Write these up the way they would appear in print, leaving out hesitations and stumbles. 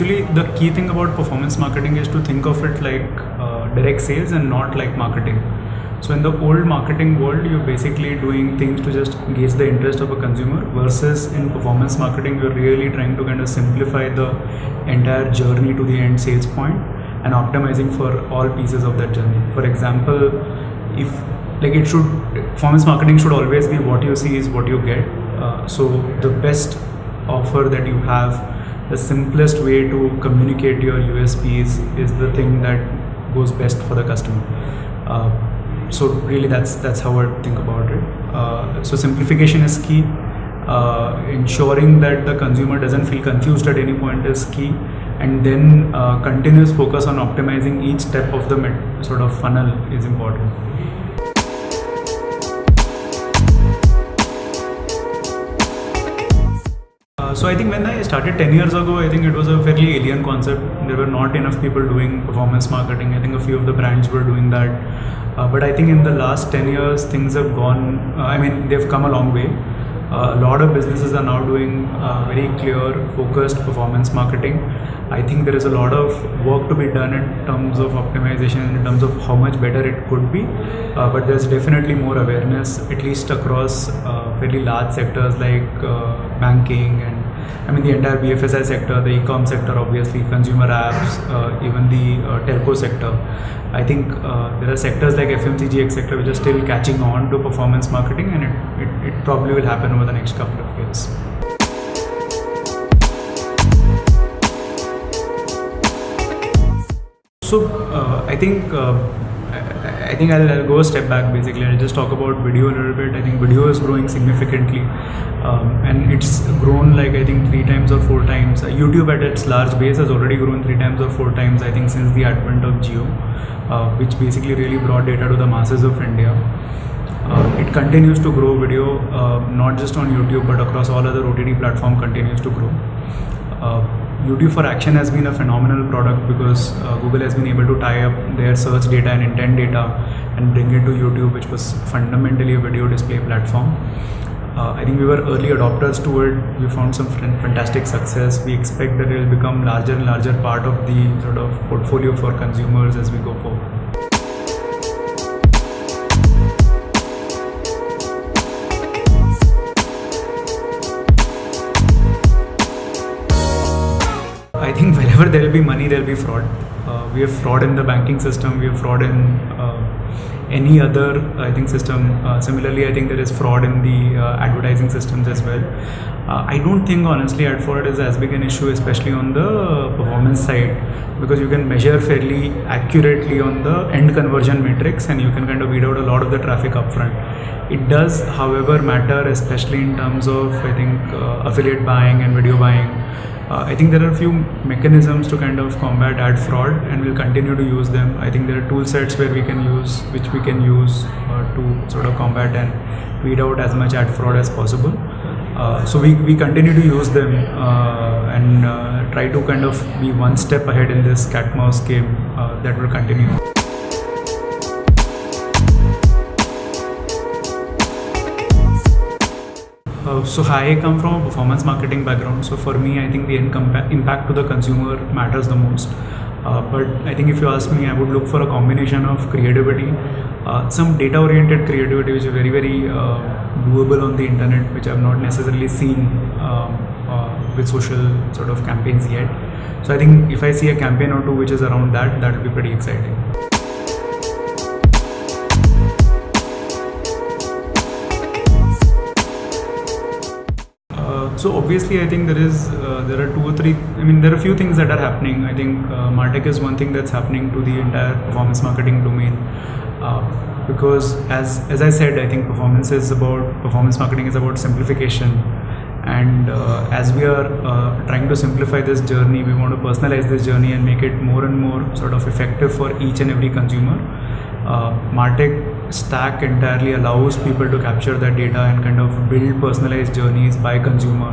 actually the key thing about performance marketing is to think of it like direct sales and not like marketing. So in the old marketing world, you're basically doing things to just gauge the interest of a consumer, versus in performance marketing, you're really trying to kind of simplify the entire journey to the end sales point and optimizing for all pieces of that journey. For example, if like it should, performance marketing should always be what you see is what you get. So the best offer that you have, the simplest way to communicate your USPs is the thing that goes best for the customer. So really that's how I think about it. So simplification is key. Ensuring that the consumer doesn't feel confused at any point is key, and then continuous focus on optimizing each step of the sort of funnel is important. So I think when I started 10 years ago, I think it was a fairly alien concept. There were not enough people doing performance marketing. I think a few of the brands were doing that. But I think in the last 10 years, things have gone, they've come a long way. A lot of businesses are now doing very clear, focused performance marketing. I think there is a lot of work to be done in terms of optimization, in terms of how much better it could be. But there's definitely more awareness, at least across fairly large sectors like banking and the entire BFSI sector, the e-com sector, obviously, consumer apps, even the telco sector. I think there are sectors like FMCG, etc., which are still catching on to performance marketing, and it probably will happen over the next couple of years. So I think I'll go a step back. Basically, I'll just talk about video a little bit. I think video is growing significantly, and it's grown like I think 3 times or 4 times. YouTube at its large base has already grown 3 times or 4 times, I think, since the advent of Jio, which basically really brought data to the masses of India. It continues to grow video, not just on YouTube but across all other OTT platforms continues to grow. YouTube for Action has been a phenomenal product because Google has been able to tie up their search data and intent data and bring it to YouTube, which was fundamentally a video display platform. I think we were early adopters to it. We found some fantastic success. We expect that it will become larger and larger part of the sort of portfolio for consumers as we go forward. I think wherever there will be money, there will be fraud. We have fraud in the banking system. We have fraud in any other, system. Similarly, I think there is fraud in the advertising systems as well. I don't think, honestly, ad fraud is as big an issue, especially on the performance side, because you can measure fairly accurately on the end conversion matrix, and you can kind of weed out a lot of the traffic upfront. It does, however, matter, especially in terms of, affiliate buying and video buying. I think there are a few mechanisms to kind of combat ad fraud, and we'll continue to use them. I think there are tool sets which we can use to sort of combat and weed out as much ad fraud as possible. So we continue to use them and try to kind of be one step ahead in this cat-mouse game that will continue. So I come from a performance marketing background. So for me, I think the impact to the consumer matters the most. But I think if you ask me, I would look for a combination of creativity, some data-oriented creativity, which is very, very doable on the internet, which I've not necessarily seen with social sort of campaigns yet. So I think if I see a campaign or two which is around that, that will be pretty exciting. So obviously, I think there are 2 or 3. There are a few things that are happening. I think MarTech is one thing that's happening to the entire performance marketing domain, because as I said, I think performance marketing is about simplification, and as we are trying to simplify this journey, we want to personalize this journey and make it more and more sort of effective for each and every consumer. MarTech stack entirely allows people to capture that data and kind of build personalized journeys by consumer.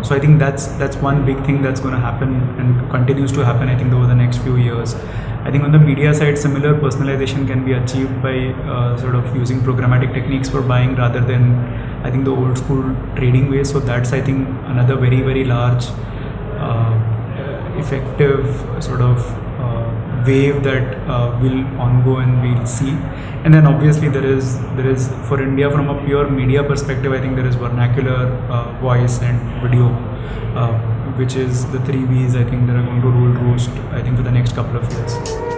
So I think that's one big thing that's going to happen and continues to happen, I think, over the next few years. I think on the media side, similar personalization can be achieved by sort of using programmatic techniques for buying rather than, I think, the old school trading way. So that's, I think, another very, very large effective sort of wave that will ongo and we'll see. And then obviously there is for India, from a pure media perspective, I think there is vernacular, voice and video, which is the three V's I think that are going to rule roost, I think, for the next couple of years.